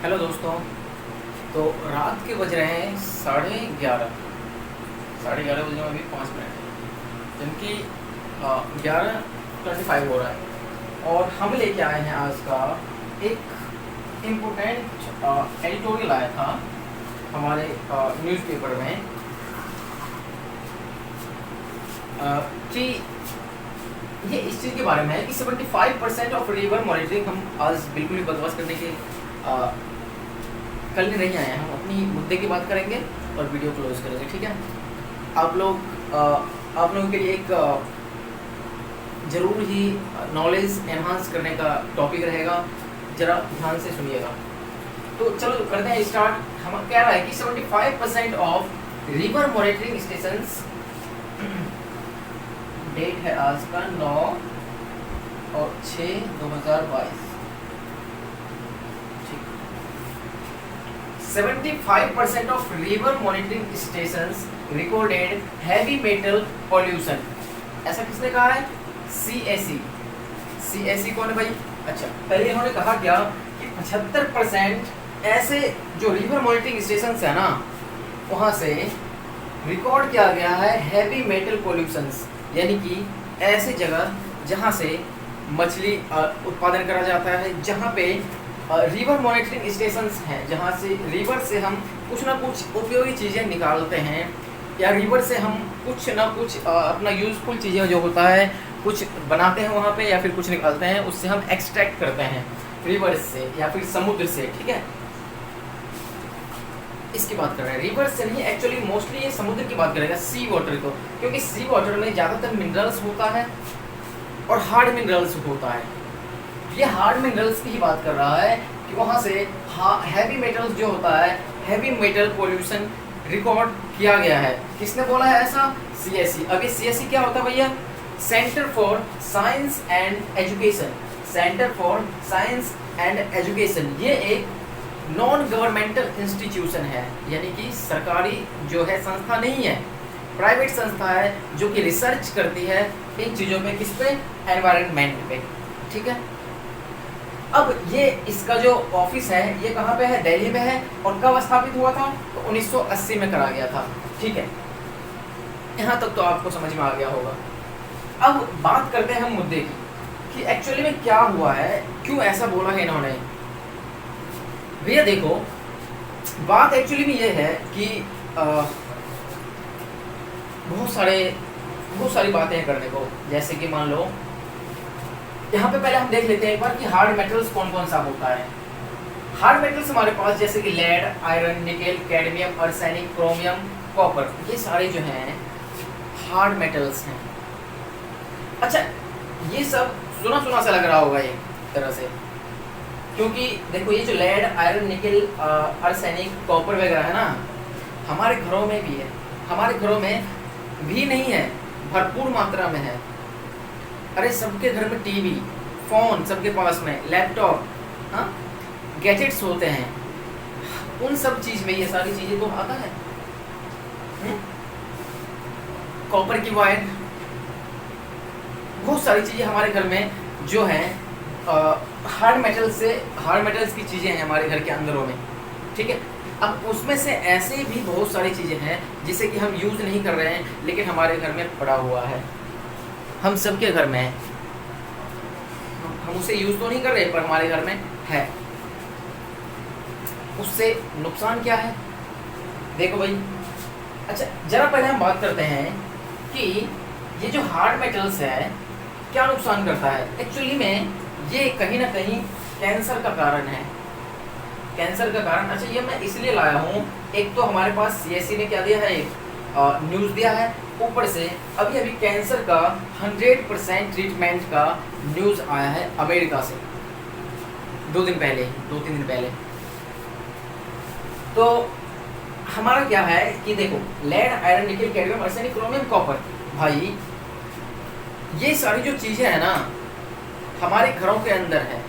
Hello दोस्तों। तो रात के बज रहे हैं 11:30। 11:30 बजने में अभी 5 मिनट है, जबकि 11:25 हो रहा है। और हम लेके आए हैं आज का एक इम्पोर्टेंट एडिटोरियल आया था हमारे न्यूज़पेपर में कि ये इस चीज़ के बारे में है कि 75% ऑफ रिवर मॉनिटरिंग। हम आज बिल्कुल ही बकवास करने के कल नहीं आए हैं, हम अपनी मुद्दे की बात करेंगे और वीडियो क्लोज करेंगे, ठीक है। आप लोगों के लिए एक ज़रूर ही नॉलेज एनहांस करने का टॉपिक रहेगा, ज़रा ध्यान से सुनिएगा। तो चलो करते हैं स्टार्ट। हम कह रहा है कि 75% of river monitoring stations, date है आज का 9/6/2022। 75% of river monitoring stations recorded heavy metal pollution. ऐसा किसने कहा है? CAC। CAC कौन है भाई? अच्छा, पहले इन्होंने कहा क्या कि 75% ऐसे जो रिवर मॉनिटरिंग स्टेशंस है ना, वहां से रिकॉर्ड किया गया है हैवी मेटल पॉल्यूशंस, यानी कि ऐसे जगह जहां से मछली उत्पादन करा जाता है, जहां पे रिवर मॉनिटरिंग स्टेशंस हैं, जहाँ से रिवर से हम कुछ ना कुछ उपयोगी चीज़ें निकालते हैं, या रिवर से हम कुछ ना कुछ अपना यूज़फुल चीज़ें जो होता है कुछ बनाते हैं वहाँ पे, या फिर कुछ निकालते हैं, उससे हम एक्सट्रैक्ट करते हैं रिवर से या फिर समुद्र से, ठीक है। इसकी बात कर रहे हैं, रिवर से नहीं, एक्चुअली मोस्टली ये समुद्र की बात करेगा, सी वाटर को, क्योंकि सी वाटर में ज़्यादातर मिनरल्स होता है और हार्ड मिनरल्स होता है। ये हार्ड मिनरल्स की ही बात कर रहा है कि वहाँ से हैवी मेटल्स जो होता है, हैवी मेटल पोल्यूशन रिकॉर्ड किया गया है। किसने बोला है ऐसा? CAC। अब ये CAC क्या होता है भैया? Centre for science and education. Centre for science and education ये एक नॉन गवर्नमेंटल इंस्टीट्यूशन है, यानी कि सरकारी जो है संस्था नहीं है, प्राइवेट संस्था है जो कि रिसर्च करती है इन चीज़ों पे। किस पे? एनवायरनमेंट पे, ठीक है। अब ये इसका जो ऑफिस है ये कहाँ पे है? दिल्ली में है। और कब स्थापित हुआ था? तो 1980 में करा गया था, ठीक है। यहाँ तक तो आपको समझ में आ गया होगा। अब बात करते हैं हम मुद्दे की कि एक्चुअली में क्या हुआ है, क्यों ऐसा बोला है इन्होंने। भैया देखो, बात एक्चुअली में ये है कि बहुत सारी बातें हैं करने को, जैसे कि मान लो यहाँ पे पहले हम देख लेते हैं एक बार कि हार्ड मेटल्स कौन कौन सा होता है। हार्ड मेटल्स हमारे पास जैसे कि lead, iron, nickel, cadmium, arsenic, chromium, copper, ये सारे जो हैं हार्ड मेटल्स हैं। अच्छा, ये सब सुना सुना सा लग रहा होगा एक तरह से, क्योंकि देखो ये जो lead, iron, nickel, arsenic, copper वगैरह है ना, हमारे घरों में भी है। हमारे घरों में भी नहीं है, भरपूर मात्रा में है। अरे सबके घर में टीवी, फोन, सबके पास में लैपटॉप, हाँ, गैजेट्स होते हैं, उन सब चीज में ये सारी चीजें तो आता है। कॉपर की वायर, बहुत सारी चीजें हमारे घर में जो हैं हार्ड मेटल्स की चीजें हैं हमारे घर के अंदरों में, ठीक है। अब उसमें से ऐसे भी बहुत सारी चीजें हैं जिसे कि हम यूज नहीं कर रहे हैं, लेकिन हमारे घर में पड़ा हुआ है, हम सबके घर में है। हम उसे यूज तो नहीं कर रहे पर हमारे घर में है। उससे नुकसान क्या है देखो भाई। अच्छा, जरा पहले हम बात करते हैं कि ये जो हार्ड मेटल्स है क्या नुकसान करता है। एक्चुअली में ये कहीं ना कहीं कैंसर का कारण है। कैंसर का कारण, अच्छा ये मैं इसलिए लाया हूँ, एक तो हमारे पास CAC ने क्या दिया है, एक न्यूज़ दिया है, ऊपर से अभी कैंसर का 100% ट्रीटमेंट का न्यूज़ आया है अमेरिका से 2-3 दिन पहले। तो हमारा क्या है कि देखो, lead, iron, nickel, cadmium, arsenic, chromium, copper, भाई ये सारी जो चीज़ें हैं ना हमारे घरों के अंदर है।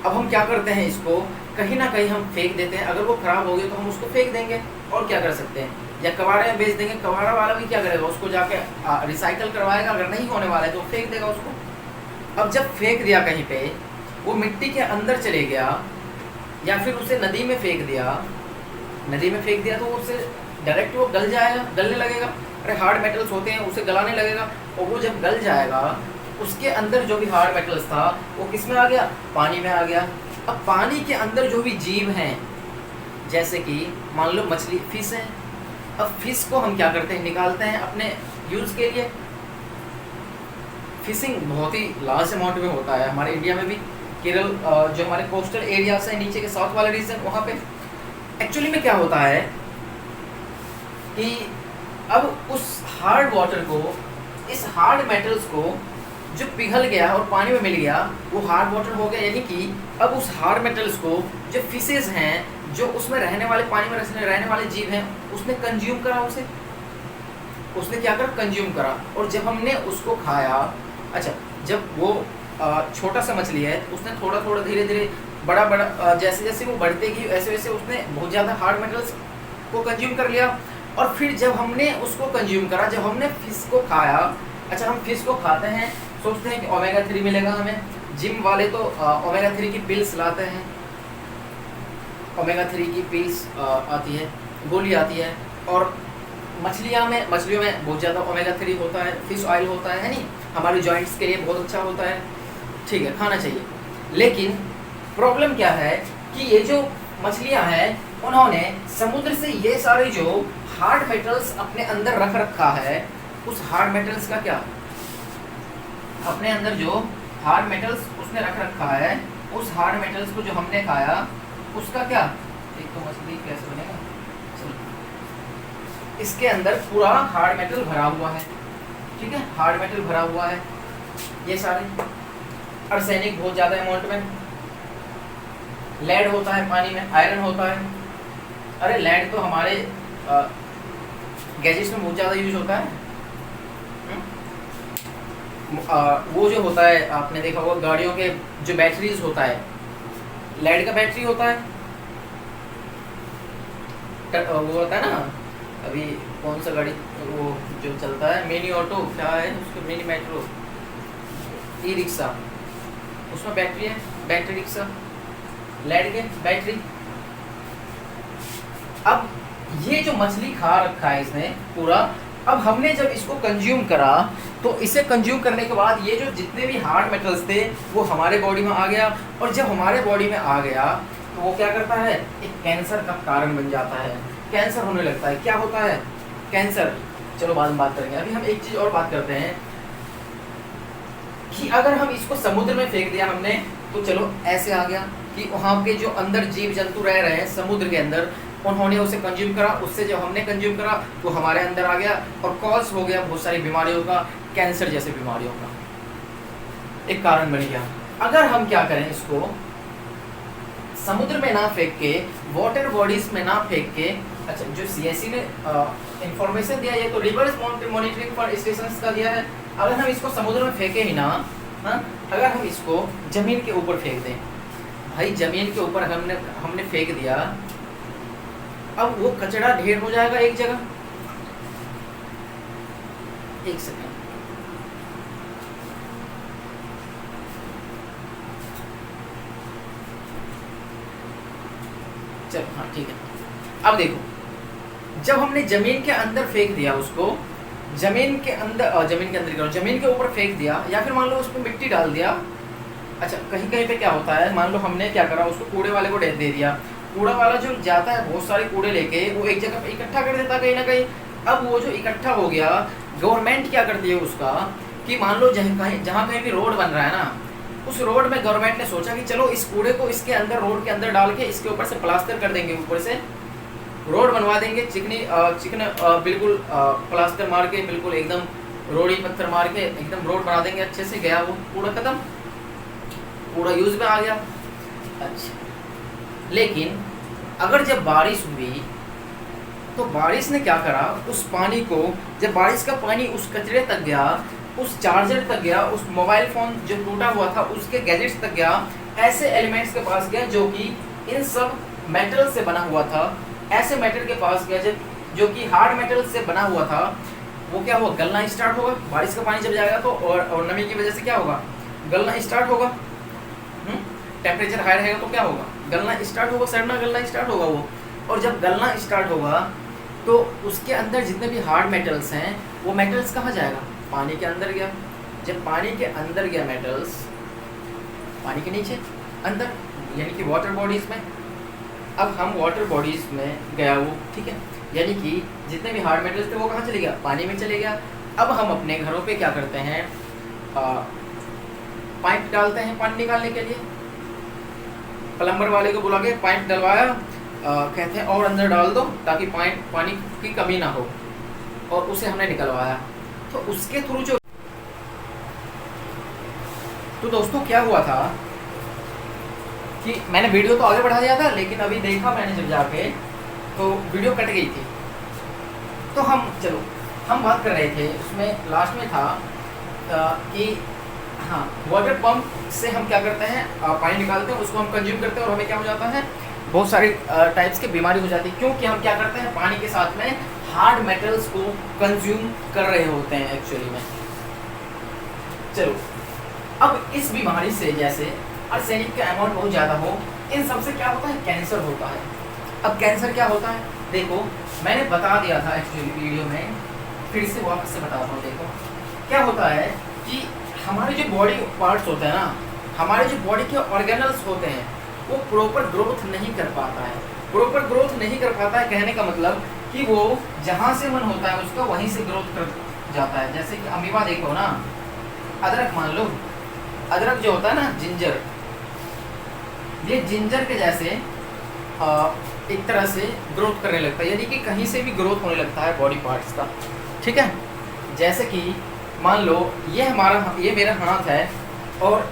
अब हम क्या करते हैं, इसको कहीं ना कहीं हम फेंक देते हैं। अगर वो खराब हो गए तो हम उसको फेंक देंगे, और क्या कर सकते हैं, या कबाड़े में बेच देंगे। कबाड़ा वाला भी क्या करेगा, उसको जाके रिसाइकल करवाएगा, अगर नहीं होने वाला है तो फेंक देगा उसको। अब जब फेंक दिया कहीं पे, वो मिट्टी के अंदर चले गया या फिर उसे नदी में फेंक दिया, नदी में फेंक दिया तो उससे डायरेक्ट वो गल जाएगा, गलने लगेगा। अरे हार्ड मेटल्स होते हैं, उसे गलाने लगेगा, और वो जब गल जाएगा उसके अंदर जो भी हार्ड मेटल्स था वो किस में आ गया, पानी में आ गया। अब पानी के अंदर जो भी जीव हैं, जैसे कि मान लो मछली, फिश है, अब फिश को हम क्या करते हैं, निकालते हैं अपने यूज़ के लिए। फिशिंग बहुत ही लार्ज अमाउंट में होता है हमारे इंडिया में भी। केरल जो हमारे कोस्टल एरियाज हैं, नीचे के साउथ वाले रीजन, वहाँ पे एक्चुअली में क्या होता है कि अब उस हार्ड वाटर को, इस हार्ड मेटल्स को जो पिघल गया और पानी में मिल गया वो हार्ड वाटर हो गया। यानी कि अब उस हार्ड मेटल्स को जो फिशेज हैं, जो उसमें रहने वाले, पानी में रहने वाले जीव हैं, उसने कंज्यूम करा, उसने क्या करा, कंज्यूम करा। और जब हमने उसको खाया, अच्छा जब वो छोटा सा मछली है, उसने थोड़ा थोड़ा धीरे धीरे बड़ा बड़ा जैसे जैसे वो बढ़ते गई वैसे वैसे उसने बहुत ज़्यादा हार्ड मेटल्स को कंज्यूम कर लिया। और फिर जब हमने उसको कंज्यूम करा, जब हमने फिश को खाया, अच्छा हम फिश को खाते हैं, सोचते हैं कि ओमेगा 3 मिलेगा हमें। जिम वाले तो ओमेगा 3 की पिल्स लाते हैं, ओमेगा 3 की पिल्स आती है, गोली आती है। और मछलियों में बहुत ज़्यादा ओमेगा 3 होता है, फिश ऑयल होता है नहीं, हमारे जॉइंट्स के लिए बहुत अच्छा होता है, ठीक है, खाना चाहिए। लेकिन प्रॉब्लम क्या है कि ये जो मछलियां हैं, उन्होंने समुद्र से ये सारे जो हार्ड मेटल्स अपने अंदर रख रखा है, उस हार्ड मेटल्स का क्या, अपने अंदर जो हार्ड मेटल्स उसने रख रखा है, उस हार्ड मेटल्स को जो हमने खाया उसका क्या, एक तो मछली कैसे बनेगा, चलो इसके अंदर पूरा हार्ड मेटल भरा हुआ है, ठीक है, हार्ड मेटल भरा हुआ है, ये सारे आर्सेनिक बहुत ज़्यादा अमाउंट में, लेड होता है पानी में, आयरन होता है। अरे लेड तो हमारे गैजेट्स में बहुत ज़्यादा यूज होता है। वो जो होता है, आपने देखा होगा गाड़ियों के जो बैटरीज होता है, लेड का बैटरी होता है, वो होता है ना, अभी कौन सा गाड़ी वो जो चलता है, मिनी ऑटो, क्या है उसको, मिनी मेट्रो, ई रिक्शा, उसमें बैटरी है, बैटरी रिक्शा, लेड के बैटरी। अब ये जो मछली खा रखा है इसने पूरा, अब हमने जब इसको कंज्यूम करा तो इसे कंज्यूम करने के बाद ये जो जितने भी हार्ड मेटल्स थे वो हमारे बॉडी में आ गया। और जब हमारे बॉडी में आ गया तो वो क्या करता है, एक कैंसर का कारण बन जाता है, कैंसर होने लगता है। क्या होता है, कैंसर, चलो बाद में बात करेंगे। अभी हम एक चीज़ और बात करते हैं कि अगर हम इसको समुद्र में फेंक दिया हमने, तो चलो ऐसे आ गया कि वहाँ के जो अंदर जीव जंतु रह रहे हैं समुद्र के अंदर, उन्होंने उसे कंज्यूम करा, उससे जब हमने कंज्यूम करा तो हमारे अंदर आ गया और कॉज हो गया बहुत सारी बीमारियों का, कैंसर जैसे बीमारियों का एक कारण बन गया। अगर हम क्या करें, इसको समुद्र में ना फेंक के, वाटर बॉडीज में ना फेंक के, अच्छा जो CSE ने इंफॉर्मेशन दिया, ये तो रिवर्स मॉनिटरिंग फॉर स्टेशंस का दिया है। अगर हम इसको समुद्र में फेंके ही ना, अगर हम इसको जमीन के ऊपर फेंक दें, भाई जमीन के ऊपर हमने फेंक दिया, अब वो कचरा ढेर हो जाएगा एक जगह। एक सेकंड, चल हाँ ठीक है। अब देखो, जब हमने जमीन के अंदर फेंक दिया उसको, जमीन के ऊपर फेंक दिया, या फिर मान लो उसमें मिट्टी डाल दिया। अच्छा कहीं कहीं पे क्या होता है, मान लो हमने क्या करा, उसको कूड़े वाले को दे दिया, कूड़ा वाला जो जाता है बहुत सारे कूड़े लेके वो एक जगह पे इकट्ठा कर देता कहीं ना कहीं। अब वो जो इकट्ठा हो गया, गवर्नमेंट क्या करती है उसका, कि मान लो जहाँ कहीं भी रोड बन रहा है ना, उस रोड में गवर्नमेंट ने सोचा कि चलो इस कूड़े को इसके अंदर, रोड के अंदर डाल के इसके ऊपर से प्लास्टर कर देंगे, ऊपर से रोड बनवा देंगे, चिकने बिल्कुल प्लास्टर मार के, बिल्कुल एकदम रोड़ी पत्थर मार के एकदम रोड बना देंगे अच्छे से, गया वो कूड़ा खत्म, कूड़ा यूज में आ गया। अच्छा लेकिन अगर जब बारिश हुई तो बारिश ने क्या करा, उस पानी को, जब बारिश का पानी उस कचरे तक गया, उस चार्जर तक गया, उस मोबाइल फ़ोन जो टूटा हुआ था उसके गैजेट्स तक गया, ऐसे एलिमेंट्स के पास गया जो कि इन सब मेटल से बना हुआ था, ऐसे मेटल के पास गया जो कि हार्ड मेटल से बना हुआ था। वो क्या हुआ, गलना स्टार्ट होगा। बारिश का पानी जब जाएगा तो और नमी की वजह से क्या होगा, गलना स्टार्ट होगा। टेम्परेचर हाई रहेगा तो क्या होगा, गलना स्टार्ट होगा, सड़ना गलना स्टार्ट होगा वो। और जब गलना स्टार्ट होगा तो उसके अंदर जितने भी हार्ड मेटल्स हैं वो मेटल्स कहाँ जाएगा, पानी के अंदर गया। जब पानी के अंदर गया मेटल्स, पानी के नीचे अंदर, यानी कि वाटर बॉडीज़ में। अब हम वाटर बॉडीज़ में गया वो, ठीक है, यानी कि जितने भी हार्ड मेटल्स थे वो कहाँ चले गया, पानी में चले गया। अब हम अपने घरों पे क्या करते हैं, पाइप डालते हैं पानी निकालने के लिए। प्लम्बर वाले को बुला के पाइप डलवाया, कहते हैं और अंदर डाल दो ताकि पानी की कमी ना हो, और उसे हमने निकलवाया। तो उसके थ्रू जो, तो दोस्तों क्या हुआ था कि मैंने वीडियो तो आगे बढ़ा दिया था, लेकिन अभी देखा मैंने जब जाके तो वीडियो कट गई थी। तो हम बात कर रहे थे, उसमें लास्ट में था कि हाँ, वाटर पंप से हम क्या करते हैं, पानी निकालते हैं, उसको हम कंज्यूम करते हैं और हमें क्या हो जाता है, बहुत सारी टाइप्स की बीमारी हो जाती है, क्योंकि हम क्या करते हैं, पानी के साथ में हार्ड मेटल्स को कंज्यूम कर रहे होते हैं एक्चुअली में। चलो, अब इस बीमारी से, जैसे आर्सेनिक का अमाउंट बहुत ज़्यादा हो, इन सबसे क्या होता है, कैंसर होता है। अब कैंसर क्या होता है, देखो मैंने बता दिया था एक्चुअली वीडियो में, फिर से वापस से बताता हूँ। देखो क्या होता है कि हमारे जो बॉडी पार्ट्स होते हैं ना, हमारे जो बॉडी के ऑर्गेनल्स होते हैं, वो प्रॉपर ग्रोथ नहीं कर पाता है। प्रॉपर ग्रोथ नहीं कर पाता है कहने का मतलब कि वो जहाँ से मन होता है उसका वहीं से ग्रोथ कर जाता है। जैसे कि अमीबा देखो ना, अदरक मान लो, अदरक जो होता है ना, जिंजर, ये जिंजर के जैसे एक तरह से ग्रोथ करने लगता है, यानी कि कहीं से भी ग्रोथ होने लगता है बॉडी पार्ट्स का, ठीक है। जैसे कि मान लो ये मेरा हाथ है और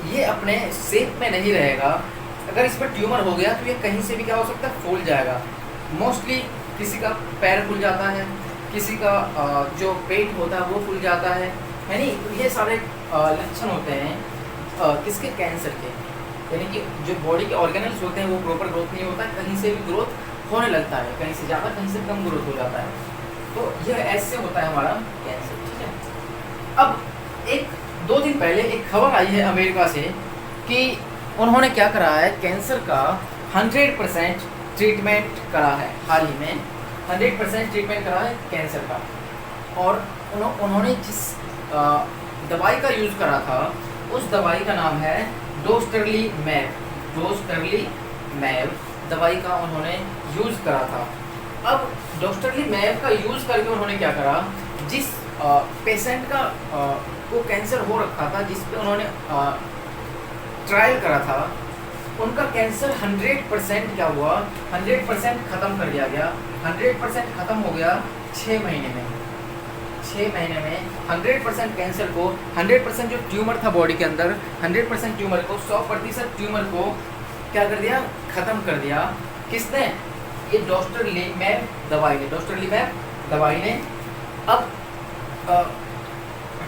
ये अपने शेप में नहीं रहेगा, अगर इस पर ट्यूमर हो गया तो ये कहीं से भी क्या हो सकता है, फूल जाएगा। मोस्टली किसी का पैर फूल जाता है, किसी का जो पेट होता है वो फूल जाता है नहीं। तो ये सारे लक्षण होते हैं किसके, कैंसर के। यानी कि जो बॉडी के ऑर्गेनल्स होते हैं वो प्रॉपर ग्रोथ नहीं होता है, कहीं से भी ग्रोथ होने लगता है, कहीं से ज़्यादा कहीं से कम ग्रोथ हो जाता है। तो यह ऐसे होता है हमारा कैंसर, ठीक है। अब एक 2 दिन पहले एक खबर आई है अमेरिका से कि उन्होंने क्या करा है, कैंसर का 100% ट्रीटमेंट करा है। हाल ही में 100% ट्रीटमेंट करा है कैंसर का। और उन्होंने जिस दवाई का यूज़ करा था, उस दवाई का नाम है डोस्टरलीमैब। डोस्टरलीमैब दवाई का उन्होंने यूज़ करा था। अब डोस्टरलीमैब का यूज़ करके उन्होंने क्या करा, जिस पेशेंट का को कैंसर हो रखा था, जिस पे उन्होंने ट्रायल करा था, उनका कैंसर 100% क्या हुआ, 100% ख़त्म कर दिया गया। 100% ख़त्म हो गया 6 महीने में। 6 महीने में 100% कैंसर को, 100% जो ट्यूमर था बॉडी के अंदर, 100% ट्यूमर को, 100% ट्यूमर को क्या कर दिया, ख़त्म कर दिया। किसने, ये डोस्टरलीमैब दवाई ने, डोस्टरलीमैब दवाई ने। अब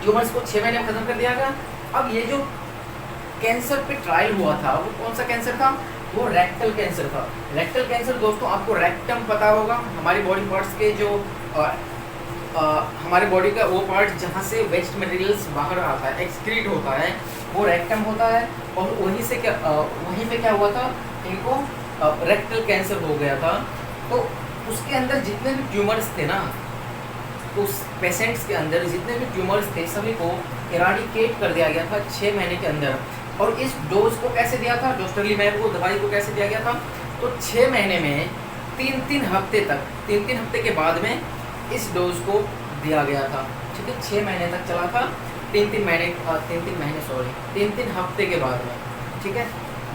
ट्यूमर्स को 6 महीने में ख़त्म कर दिया गया। अब ये जो कैंसर पे ट्रायल हुआ था वो कौन सा कैंसर था, वो रेक्टल कैंसर था। रेक्टल कैंसर दोस्तों, आपको रेक्टम पता होगा, हमारी बॉडी पार्ट्स के जो हमारे बॉडी का वो पार्ट जहाँ से वेस्ट मटेरियल्स बाहर आता है, एक्सक्रीट होता है, वो रेक्टम होता है। और वहीं पे क्या हुआ था, इनको रेक्टल कैंसर हो गया था। तो उसके अंदर जितने भी ट्यूमर्स थे ना, उस पेशेंट्स के अंदर जितने भी ट्यूमर्स थे सभी को इराडिकेट कर दिया गया था 6 महीने के अंदर। और इस डोज को कैसे दिया था, डोस्टरलीमैब को दवाई को कैसे दिया गया था, तो 6 महीने में 3-3 हफ्ते तक, 3-3 हफ्ते के बाद में इस डोज को दिया गया था, ठीक है। 6 महीने तक चला था, 3-3 हफ्ते के बाद में, ठीक है।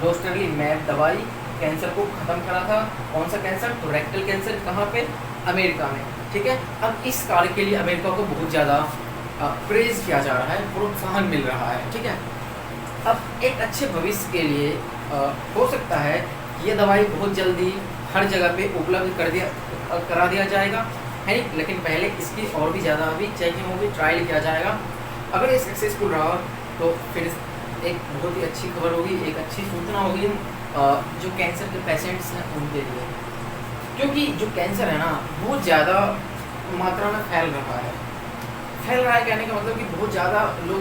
डोस्टरलीमैब दवाई कैंसर को ख़त्म करा था। कौन सा कैंसर, तो रेक्टल कैंसर। कहाँ पे, अमेरिका में, ठीक है। अब इस कार्य के लिए अमेरिका को बहुत ज़्यादा प्रेज़ किया जा रहा है, प्रोत्साहन मिल रहा है, ठीक है। अब एक अच्छे भविष्य के लिए हो सकता है ये दवाई बहुत जल्दी हर जगह पे उपलब्ध करा दिया जाएगा, है नहीं। लेकिन पहले इसकी और भी ज़्यादा अभी चेकिंग होगी, ट्रायल किया जाएगा। अगर ये सक्सेसफुल रहा तो फिर एक बहुत ही अच्छी खबर होगी, एक अच्छी सूचना होगी जो कैंसर के पेशेंट्स हैं उनके लिए। क्योंकि जो कैंसर है ना, बहुत ज़्यादा मात्रा में फैल रहा है कहने का मतलब कि बहुत ज़्यादा लोग